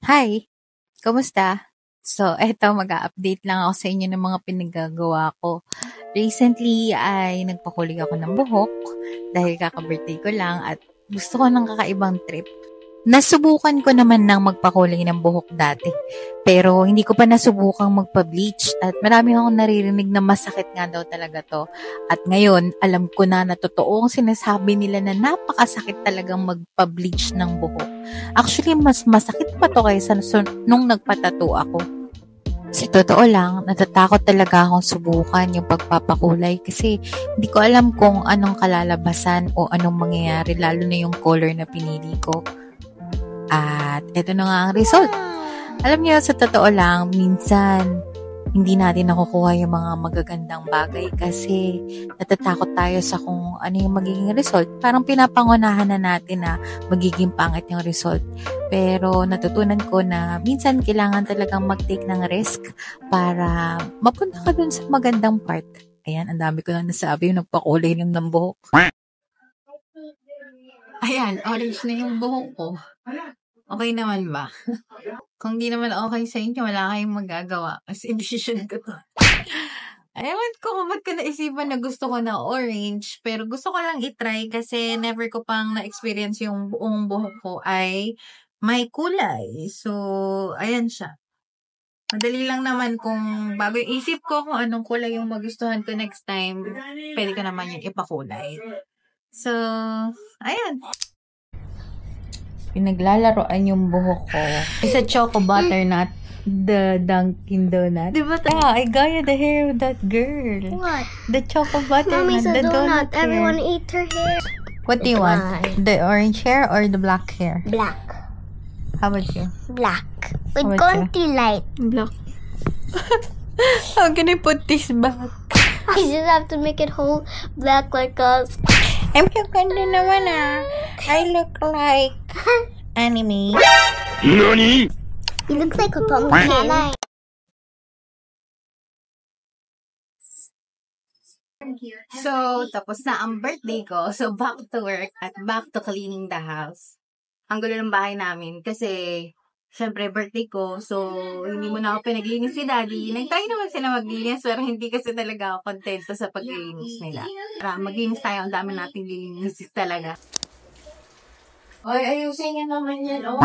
Hi, kamusta? So, eto mag-a-update lang ako sa inyo ng mga pinagagawa ko. Recently ay nagpakulay ako ng buhok dahil kaka-birthday ko lang at gusto ko ng kakaibang trip. Nasubukan ko naman ng magpakulay ng buhok dati, pero hindi ko pa nasubukang magpa-bleach at marami akong naririnig na masakit nga daw talaga to. At ngayon, alam ko na totoo ang sinasabi nila na napakasakit talagang magpa-bleach ng buhok. Actually, mas masakit pa to kaysa nung nagpatato ako. Sa totoo lang, natatakot talaga akong subukan yung pagpapakulay kasi hindi ko alam kung anong kalalabasan o anong mangyayari lalo na yung color na pinili ko. At eto na nga ang result. Alam niyo, sa totoo lang, minsan hindi natin nakukuha yung mga magagandang bagay kasi natatakot tayo sa kung ano yung magiging result. Parang pinapangunahan na natin na magiging pangit yung result. Pero natutunan ko na minsan kailangan talagang mag-take ng risk para mapunta ka dun sa magandang part. Ayan, ang dami ko na nasabi yung nagpakulay lang ng buhok. Ayan, orange na yung buhok ko. Okay naman ba? Kung di naman okay sa inyo, wala kayong magagawa. Kasi decision ko to. Ewan ko kung ba't ko naisipan na gusto ko na orange. Pero gusto ko lang itry kasi never ko pang na-experience yung buong buhok ko ay may kulay. So, ayan siya. Madali lang naman kung bago isip ko kung anong kulay yung magustuhan ko next time, pwede ko naman yung ipakulay. So, ayan. Pinaglalaroan yung buhok ko. It's a choco butternut. The Dunkin' Donut. Diba Yeah, I got you the hair of that girl. What? The choco butternut. Mommy's a the donut. hair. Everyone eat her hair. What do you want? The orange hair or the black hair? Black. How about you? Black. With How about conti light. Black. How can I put this back? I just have to make it whole black like us. I'm so ganda naman ah. I look like anime. NANI? You look like a pumpkin. So, tapos na ang birthday ko. So, back to work at back to cleaning the house. Ang gulo ng bahay namin kasi, syempre, birthday ko. So, hindi mo na ako pinaglinis si Daddy. Nag-try naman sila maglinis pero hindi kasi talaga ako kontento sa paglinis nila. Tara, maglinis tayo. Ang dami nating lilinis talaga. Oy, ayusin niya naman yan. Oh.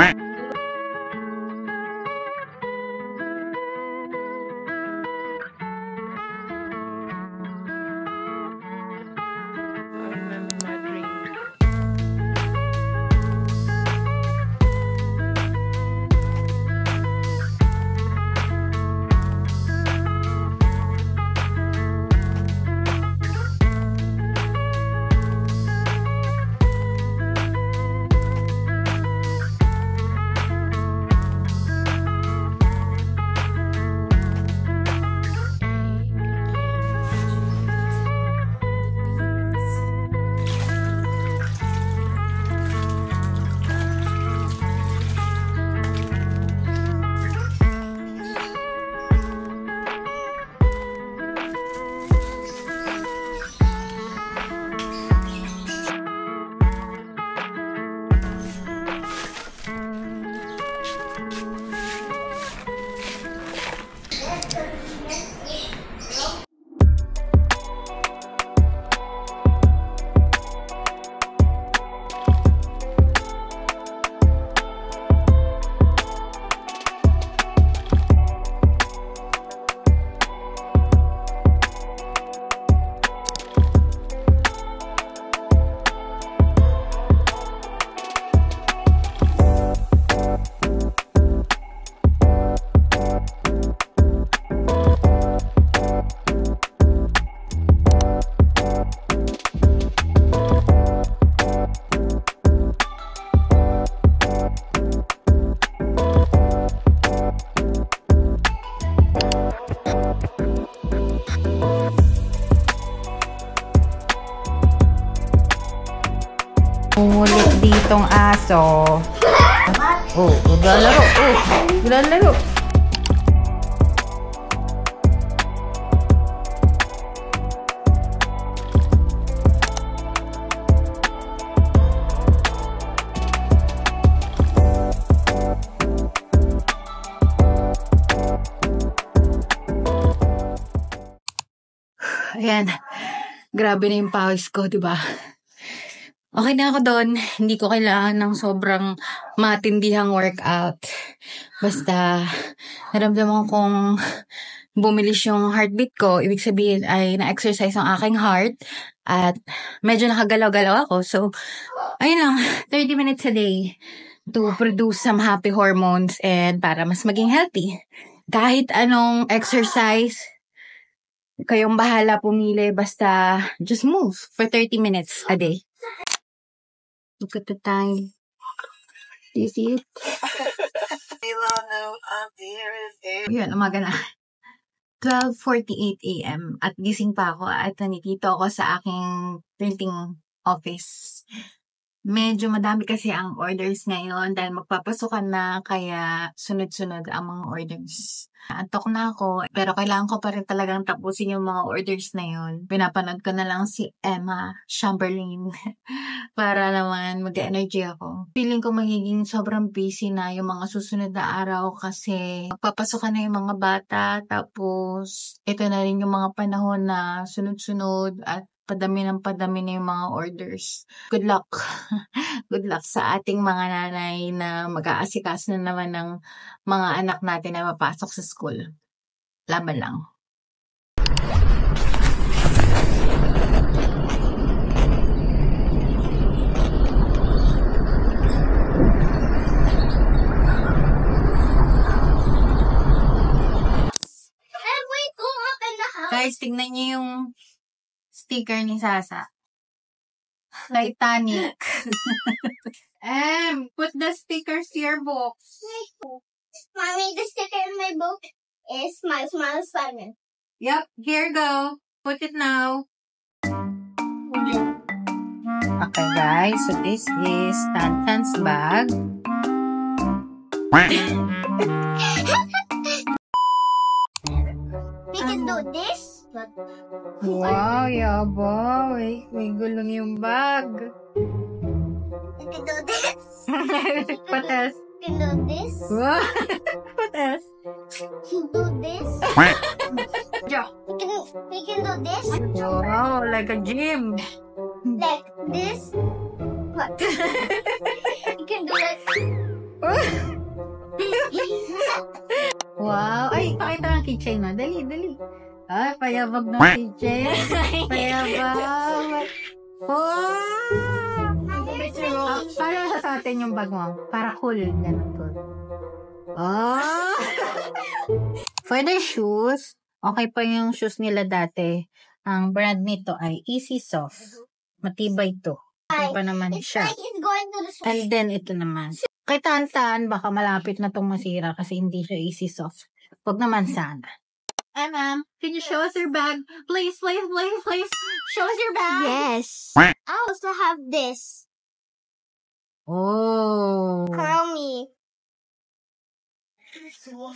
Umulit ditong aso. Oh, maglalaro. Oh, maglalaro. Ayan. Grabe na yung pawis ko, diba? Okay na ako doon. Hindi ko kailangan ng sobrang matindihang workout. Basta, naramdaman kong bumilis yung heartbeat ko. Ibig sabihin ay na-exercise ang aking heart. At medyo nakagalaw-galaw ako. So, ayun lang. 30 minutes a day to produce some happy hormones and para mas maging healthy. Kahit anong exercise, kayong bahala pumili. Basta, just move for 30 minutes a day. Look at the time. Do you see it? Yun, umaga na. 12:48 a.m. At gising pa ako at nandito ako sa aking printing office. Medyo madami kasi ang orders ngayon dahil magpapasukan na kaya sunod-sunod ang mga orders. Antok na ako pero kailangan ko pa rin talagang tapusin yung mga orders na yun. Pinapanood ko na lang si Emma Chamberlain para naman mag-energy ako. Feeling ko magiging sobrang busy na yung mga susunod na araw kasi magpapasukan na yung mga bata tapos ito na rin yung mga panahon na sunod-sunod at padami na yung mga orders. Good luck. Good luck sa ating mga nanay na mag-aasikas na naman ng mga anak natin na mapasok sa school. Laban lang. And we go up in the house. Guys, tignan niyo yung sticker ni Sasa. Titanic. Put the stickers to your box. Mommy, the sticker in my book is Smile, Smile, Spider-Man. Yep, here go. Put it now. Okay guys, so this is Tantan's bag. We can do this. But Wow, yaba. May gulong yung bag. we can do this. What else? We can do this. Wow. What else? We can do this. Yeah. We can do this. Wow, like a gym. Like this. What? We can do that. Wow. Ay, pakita ang keychain mo. Dali, dali. Ay, payabag ng keychain. Payabag. Wow! Para sa atin yung bag mo. Para cool. Ganun cool. Oh! For the shoes, okay pa yung shoes nila dati. Ang brand nito ay Easy Soft. Matibay to. Okay pa naman It's siya. like it's going to the swing. And then, ito naman. Kay Tantan, baka malapit na tong masira kasi hindi siya Easy Soft. Huwag naman sana. Ma'am, can you show us your bag? Please, please, please, please. Show us your bag. Yes. I also have this. Oh. Curl me.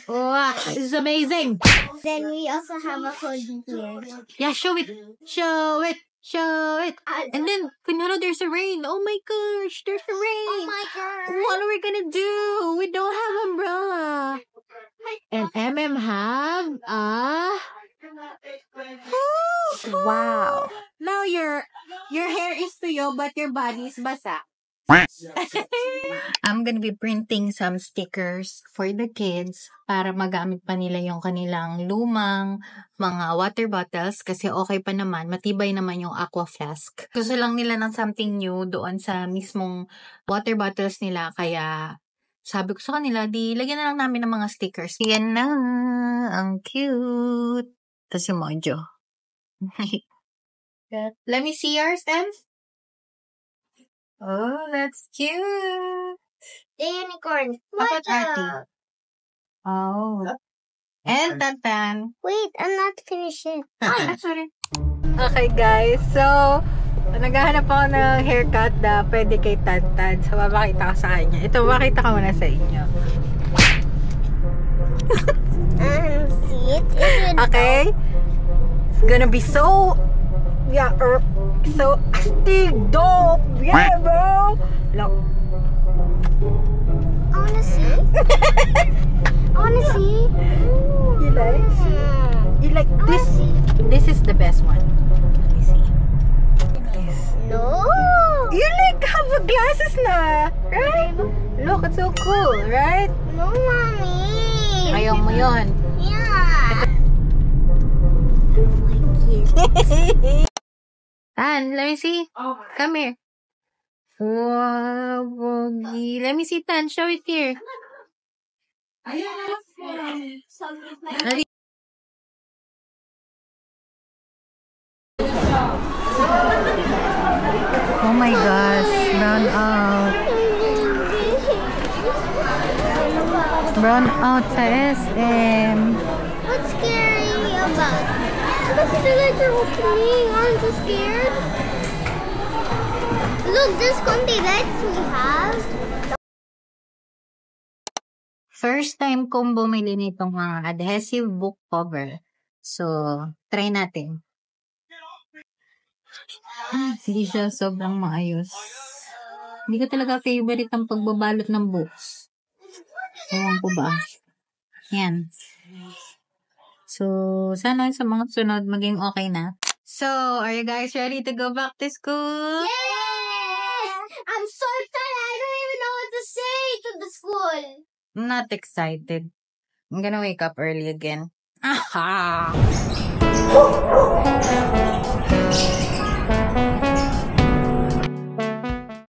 Wow, this is amazing. Then we also have a hoodie here. Yeah, show it. Show it. Show it. And then, kunyari, there's a rain. Oh my gosh, there's a rain. Oh my god. What are we gonna do? We don't have umbrella. And MM have wow. Now your hair is tuyo but your body is basa. I'm gonna be printing some stickers for the kids para magamit pa nila yung kanilang lumang mga water bottles kasi okay pa naman, matibay naman yung aqua flask. Gusto lang nila ng something new doon sa mismong water bottles nila kaya sabi ko sa kanila, di lagyan na lang namin ng mga stickers. Yan na, ang cute. Tapos yung mojo. Let me see yours, Em. Oh, that's cute. The unicorn. Dapat What the? ati. Oh. And Tantan. Wait, I'm not finished yet. Ay, sorry. Okay, guys. So, naghahanap ako ng haircut na pwede kay Tantan. So, mapakita ko sa kanya. Ito, makita ko muna sa inyo. See it? It's Okay? It's gonna be so... Yeah, so astig, dope. Yeah, bro. Look. I wanna see. I wanna see. You like? You like I wanna this? see. This is the best one. Let me see. Yes. No. You like have glasses na, right? Look, it's so cool, right? No, mommy. Ayaw mo yun. Yeah. Like it. Tan, let me see. Come here. Wow, Bogi. Let me see, Tan. Show it here. Oh my gosh. Brown out. Brown out sa SM. What's scary about it? Look at the lights are opening. Aren't you scared? Look, this konti lights we have. First time kong bumili nitong mga adhesive book cover. So, try natin. Hindi siya sobrang maayos. Hindi ko talaga favorite ang pagbabalot ng books. Ewan ko ba? Yan. So, sana sa mga sunod maging okay na. So, are you guys ready to go back to school? Yes! I'm so excited. I don't even know what to say to the school. I'm not excited. I'm gonna wake up early again. Aha!